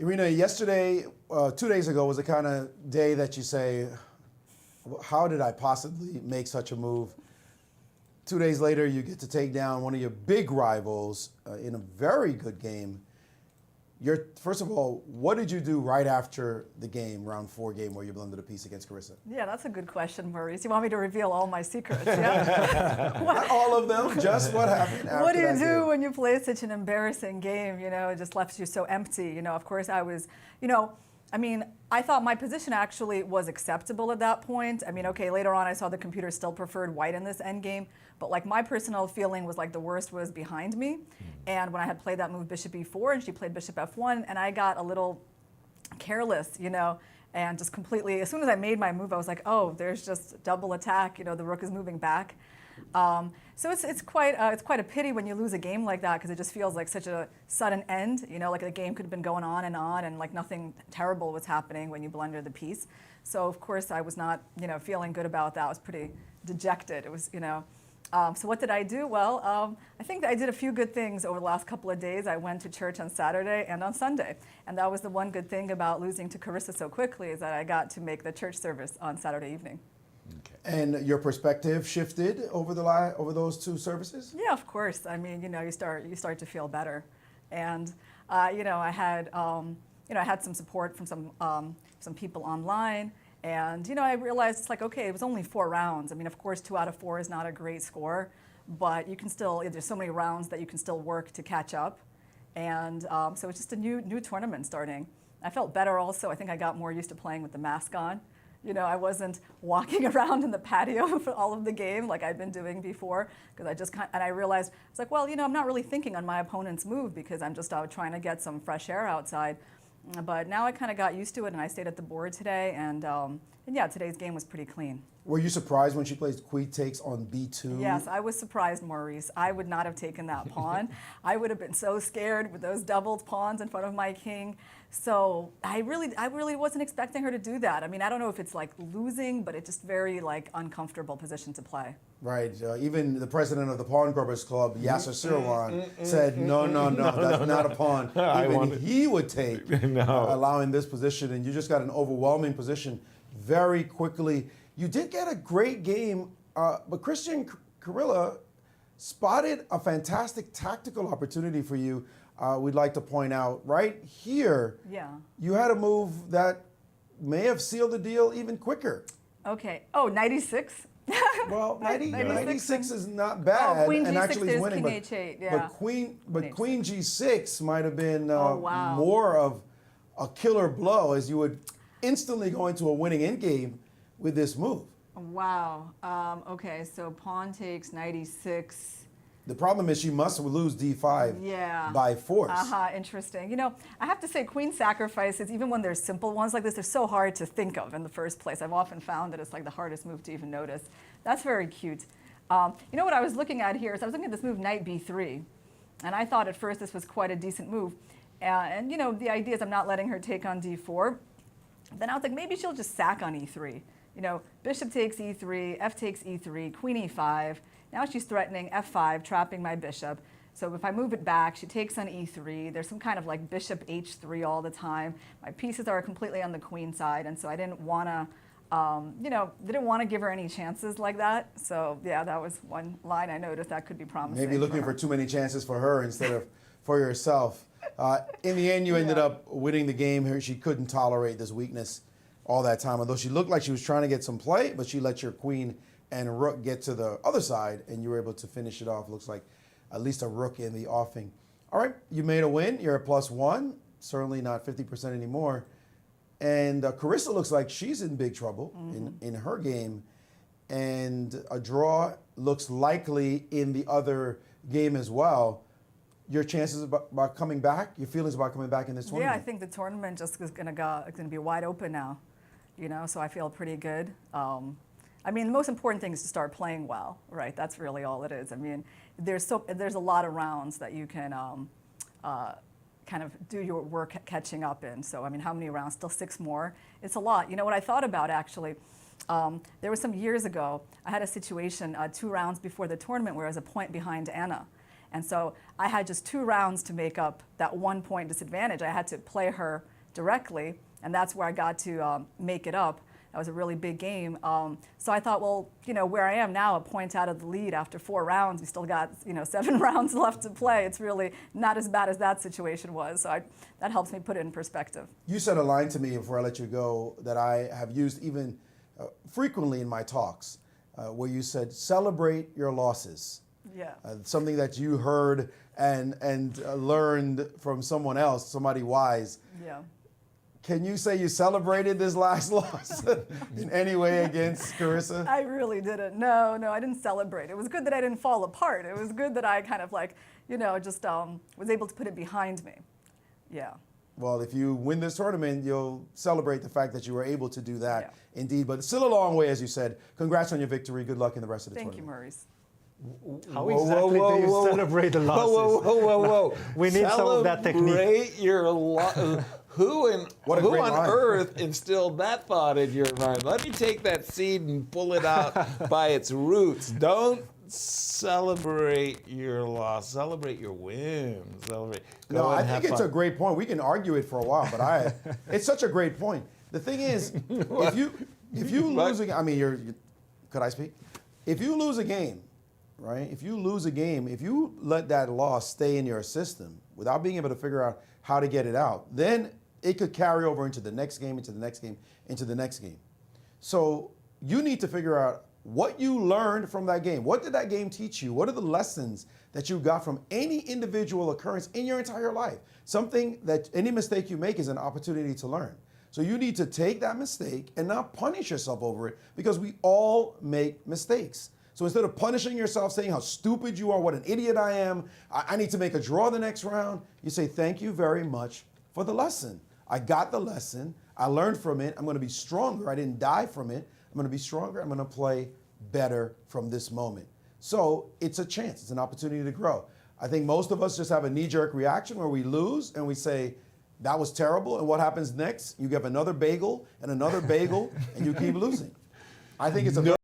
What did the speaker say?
Irina, yesterday, 2 days ago, was the kind of day that you say, how did I possibly make such a move? 2 days later, you get to take down one of your big rivals in a very good game. First of all, what did you do right after the game, round 4 game, where you blended a piece against Carissa? Yeah, that's a good question, Maurice. You want me to reveal all my secrets? Yeah? Not all of them, just what happened after What do you that do game? when you play such an embarrassing game? You know, it just left you so empty. You know, of course I was, I thought my position actually was acceptable at that point. I mean, okay, later on I saw the computer still preferred white in this end game, but like my personal feeling was like the worst was behind me. And when I had played that move bishop e4 and she played bishop f1 and I got a little careless, you know, and just completely, as soon as I made my move, I was like, oh, there's just double attack, you know, the rook is moving back. So it's quite a pity when you lose a game like that, because it just feels like such a sudden end. You know, like the game could have been going on, and like nothing terrible was happening when you blundered the piece. So of course I was not, you know, feeling good about that. I was pretty dejected. It was, you know. So what did I do? Well, I think I did a few good things over the last couple of days. I went to church on Saturday and on Sunday, and that was the one good thing about losing to Carissa so quickly, is that I got to make the church service on Saturday evening. Okay. And your perspective shifted over those 2 services? Yeah, of course. I mean, you know, you start to feel better, and you know, I had some support from some people online, and you know, I realized it's like, okay, it was only 4 rounds. I mean, of course, 2 out of 4 is not a great score, but you can still, there's so many rounds that you can still work to catch up, and so it's just a new tournament starting. I felt better also. I think I got more used to playing with the mask on. You know, I wasn't walking around in the patio for all of the game like I'd been doing before, because I realized, it's like, well, you know, I'm not really thinking on my opponent's move because I'm just out trying to get some fresh air outside. But now I kind of got used to it, and I stayed at the board today, and yeah, today's game was pretty clean. Were you surprised when she plays queen takes on b2? Yes, I was surprised, Maurice. I would not have taken that pawn. I would have been so scared with those doubled pawns in front of my king. So I really wasn't expecting her to do that. I mean, I don't know if it's like losing, but it's just very like uncomfortable position to play. Right. Even the president of the Pawn Grubbers Club, Yasser Sirwan, said, no, that's not a pawn. Even he would take, allowing this position, and you just got an overwhelming position very quickly. You did get a great game, but Christian Kirilla spotted a fantastic tactical opportunity for you. We'd like to point out right here, you had a move that may have sealed the deal even quicker. Okay. Oh, 96? Well, 96 is not bad, queen and G6, actually is winning. King H8, yeah. But queen G6 might have been more of a killer blow, as you would instantly go into a winning endgame with this move. Wow. Okay, so pawn takes 96. The problem is she must lose d5 by force. Interesting. You know, I have to say queen sacrifices, even when there's simple ones like this, they're so hard to think of in the first place. I've often found that it's like the hardest move to even notice. That's very cute. You know what I was looking at here is I was looking at this move knight b3, and I thought at first this was quite a decent move. And you know, the idea is I'm not letting her take on d4. Then I was like, maybe she'll just sack on e3. You know, bishop takes e3, f takes e3, queen e5. Now she's threatening f5, trapping my bishop. So if I move it back, she takes on e3. There's some kind of like bishop h3 all the time. My pieces are completely on the queen side, and so I didn't want to, you know, didn't want to give her any chances like that. So yeah, that was one line I noticed that could be promising. Maybe looking for too many chances for her instead of for yourself. In the end, you ended up winning the game here. She couldn't tolerate this weakness all that time, although she looked like she was trying to get some play, but she let your queen and rook get to the other side, and you were able to finish it off. Looks like at least a rook in the offing. All right, you made a win. You're at +1. Certainly not 50% anymore. And Carissa looks like she's in big trouble in her game. And a draw looks likely in the other game as well. Your chances about coming back, your feelings about coming back in this tournament? Yeah, I think the tournament just is going to be wide open now. You know, so I feel pretty good. I mean, the most important thing is to start playing well, right? That's really all it is. I mean, there's a lot of rounds that you can kind of do your work catching up in. So, I mean, how many rounds? Still 6 more. It's a lot. You know what I thought about, actually? There was some years ago, I had a situation 2 rounds before the tournament where I was a point behind Anna. And so I had just 2 rounds to make up that 1 point disadvantage. I had to play her directly, and that's where I got to make it up. That was a really big game. So I thought, well, where I am now, a point out of the lead after 4 rounds, we still got 7 rounds left to play. It's really not as bad as that situation was. So that helps me put it in perspective. You said a line to me before I let you go that I have used even frequently in my talks, where you said, celebrate your losses. Yeah. Something that you heard and learned from someone else, somebody wise. Yeah. Can you say you celebrated this last loss in any way against Carissa? I really didn't. No, I didn't celebrate. It was good that I didn't fall apart. It was good that I kind of just was able to put it behind me. Yeah. Well, if you win this tournament, you'll celebrate the fact that you were able to do that, Yeah. indeed. But still a long way, as you said. Congrats on your victory. Good luck in the rest of the Thank you, tournament. Maurice. How exactly do you celebrate the losses? Whoa. We need some of that technique. Celebrate your Who on earth instilled that thought in your mind? Let me take that seed and pull it out by its roots. Don't celebrate your loss. Celebrate your wins. No, I think it's a great point. We can argue it for a while, but it's such a great point. The thing is, if you lose a game, I mean, could I speak? If you lose a game, right? If you lose a game, if you let that loss stay in your system without being able to figure out how to get it out, then it could carry over into the next game, into the next game, into the next game. So you need to figure out what you learned from that game. What did that game teach you? What are the lessons that you got from any individual occurrence in your entire life? Something that any mistake you make is an opportunity to learn. So you need to take that mistake and not punish yourself over it, because we all make mistakes. So instead of punishing yourself, saying how stupid you are, what an idiot I am, I need to make a draw the next round, you say, thank you very much for the lesson. I got the lesson. I learned from it. I'm going to be stronger. I didn't die from it. I'm going to be stronger. I'm going to play better from this moment. So it's a chance. It's an opportunity to grow. I think most of us just have a knee-jerk reaction where we lose and we say, that was terrible. And what happens next? You give another bagel, and you keep losing. I think it's a